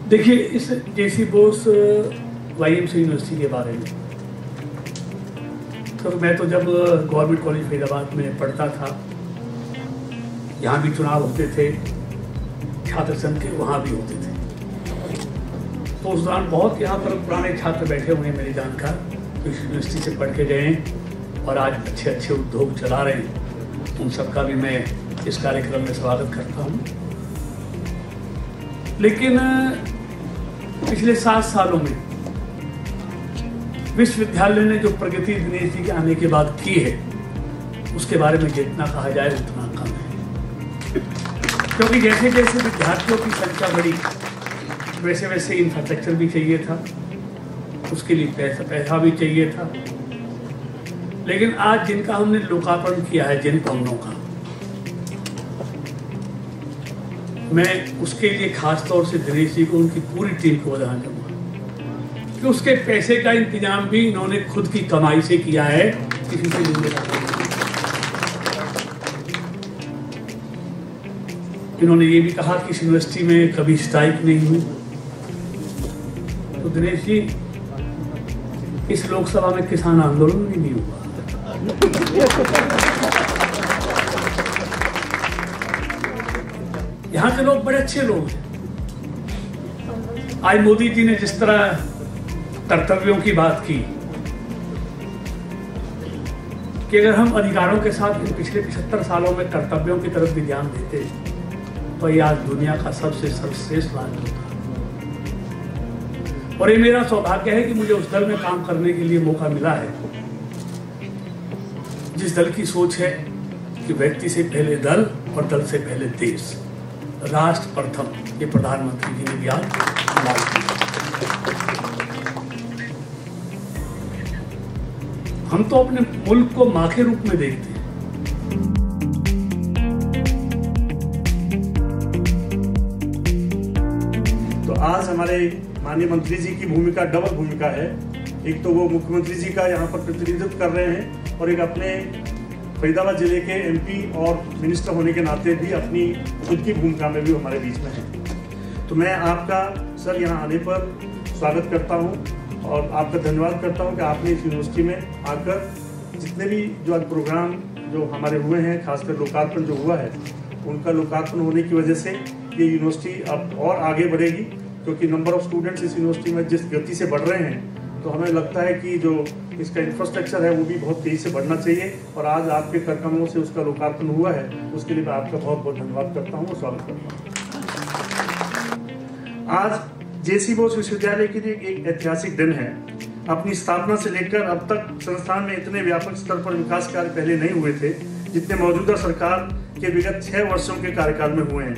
देखिए, इस जेसी Bose YMC university के बारे में तो मैं तो जब गवर्नमेंट कॉलेज फरीदाबाद में पढ़ता था, यहाँ भी चुनाव होते थे छात्र संघ के, वहाँ भी होते थे। तो उस दौरान बहुत यहाँ पर पुराने छात्र बैठे हुए हैं मेरे जानकार, तो इस यूनिवर्सिटी से पढ़ के गए हैं और आज अच्छे अच्छे उद्योग चला रहे हैं। उन सबका भी मैं इस कार्यक्रम में स्वागत करता हूँ। लेकिन पिछले 7 सालों में विश्वविद्यालय ने जो प्रगति दिनेश जी के आने के बाद की है, उसके बारे में जितना कहा जाए उतना कम है। क्योंकि जैसे जैसे विद्यार्थियों की संख्या बढ़ी, वैसे वैसे इंफ्रास्ट्रक्चर भी चाहिए था, उसके लिए पैसा भी चाहिए था। लेकिन आज जिनका हमने लोकार्पण किया है, जिन भवनों का, मैं उसके लिए खास तौर से दिनेश जी को, उनकी पूरी टीम को बधाई दूंगा कि उसके पैसे का इंतजाम भी इन्होंने खुद की कमाई से किया है, किसी से नहीं मिला। इन्होंने ये भी कहा कि इस यूनिवर्सिटी में कभी स्ट्राइक नहीं हुई। तो दिनेश जी, इस लोकसभा में किसान आंदोलन भी नहीं हुआ। यहाँ के लोग बड़े अच्छे लोग हैं। आज मोदी जी ने जिस तरह कर्तव्यों की बात की कि अगर हम अधिकारों के साथ पिछले 75 सालों में कर्तव्यों की तरफ भी ध्यान देते तो ये आज दुनिया का सबसे सर्वश्रेष्ठ राज्य होता। और ये मेरा सौभाग्य है कि मुझे उस दल में काम करने के लिए मौका मिला है जिस दल की सोच है कि व्यक्ति से पहले दल और दल से पहले देश, राष्ट्र प्रथम। ये प्रधानमंत्री जी ने भी आज हम तो अपने मुल्क को मां के रूप में देखते हैं। तो आज हमारे माननीय मंत्री जी की भूमिका डबल भूमिका है। एक तो वो मुख्यमंत्री जी का यहाँ पर प्रतिनिधित्व कर रहे हैं और एक अपने फरीदाबाद जिले के एमपी और मिनिस्टर होने के नाते भी अपनी खुद की भूमिका में भी हमारे बीच में है। तो मैं आपका सर यहाँ आने पर स्वागत करता हूँ और आपका धन्यवाद करता हूँ कि आपने इस यूनिवर्सिटी में आकर जितने भी जो आज प्रोग्राम जो हमारे हुए हैं, खासकर लोकार्पण जो हुआ है, उनका लोकार्पण होने की वजह से ये यूनिवर्सिटी अब और आगे बढ़ेगी। क्योंकि नंबर ऑफ स्टूडेंट्स इस यूनिवर्सिटी में जिस गति से बढ़ रहे हैं, तो हमें लगता है कि जो इसका इंफ्रास्ट्रक्चर है वो भी बहुत तेजी से बढ़ना चाहिए। और आज आपके कार्यक्रमों से उसका लोकार्पण हुआ है, उसके लिए मैं आपका बहुत बहुत धन्यवाद करता हूँ और स्वागत करता हूँ। आज जेसी बोस विश्वविद्यालय के लिए एक ऐतिहासिक दिन है। अपनी स्थापना से लेकर अब तक संस्थान में इतने व्यापक स्तर पर विकास कार्य पहले नहीं हुए थे जितने मौजूदा सरकार के विगत 6 वर्षों के कार्यकाल में हुए हैं।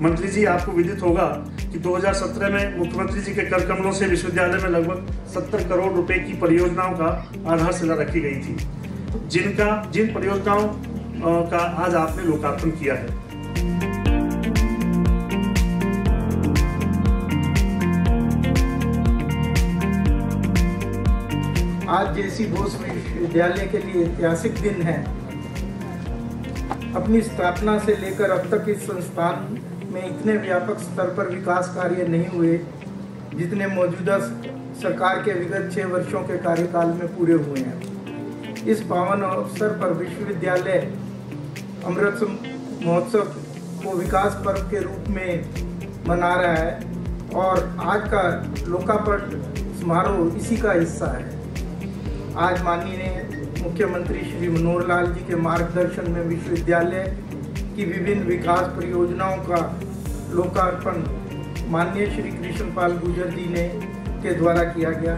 मंत्री जी, आपको विदित होगा कि 2017 में मुख्यमंत्री जी के कर कमलों से विश्वविद्यालय में लगभग 70 करोड़ रुपए की परियोजनाओं का आधारशिला रखी गई थी, जिन परियोजनाओं का आज आपने लोकार्पण किया है। आज जेसी बोस विश्वविद्यालय के लिए ऐतिहासिक दिन है। अपनी स्थापना से लेकर अब तक इस संस्थान में इतने व्यापक स्तर पर विकास कार्य नहीं हुए जितने मौजूदा सरकार के विगत 6 वर्षों के कार्यकाल में पूरे हुए हैं। इस पावन अवसर पर विश्वविद्यालय अमृत महोत्सव को विकास पर्व के रूप में मना रहा है और आज का लोकार्पण समारोह इसी का हिस्सा है। आज माननीय मुख्यमंत्री श्री मनोहर लाल जी के मार्गदर्शन में विश्वविद्यालय की विभिन्न विकास परियोजनाओं का लोकार्पण माननीय श्री कृष्णपाल गुर्जर जी के द्वारा किया गया।